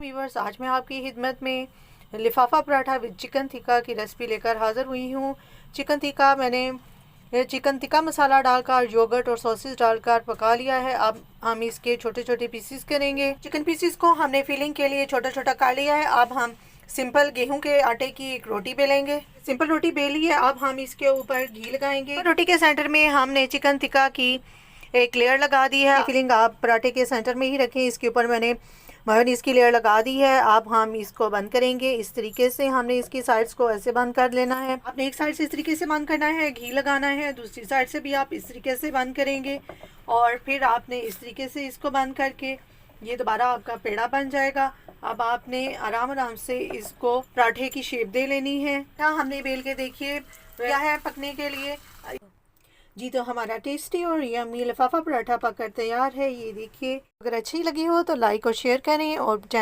Viewers, आज मैं आपकी खिदमत में लिफाफा पराठा विद चिकन टिक्का की रेसिपी लेकर हाज़िर हुई हूँ। चिकन टिक्का मैंने चिकन टिक्का मसाला डालकर योगर्ट और सॉसेस डालकर पका लिया है। अब हम इसके छोटे छोटे पीसेस करेंगे। चिकन पीसेस को हमने फिलिंग के लिए छोटा छोटा काट लिया है। अब हम सिंपल गेहूं के आटे की एक रोटी बेलेंगे। सिंपल रोटी बेली है। अब हम इसके ऊपर घी लगाएंगे। रोटी के सेंटर में हमने चिकन टिक्का की एक लेयर लगा दी है। फिलिंग आप पराठे के सेंटर में ही रखें। इसके ऊपर मैंने मेयोनीज की लेयर लगा दी है। अब हम इसको बंद करेंगे। इस तरीके से हमने इसकी साइड्स को ऐसे बंद कर लेना है। आपने एक साइड से इस तरीके से बंद करना है, घी लगाना है। दूसरी साइड से भी आप इस तरीके से बंद करेंगे और फिर आपने इस तरीके से इसको बंद करके ये दोबारा आपका पेड़ा बन जाएगा। अब आपने आराम आराम से इसको पराठे की शेप दे लेनी है। हमने बेल के देखिए क्या है पकने के लिए। जी, तो हमारा टेस्टी और यम्मी लिफाफा पराठा पककर तैयार है। ये देखिए, अगर अच्छी लगी हो तो लाइक और शेयर करें और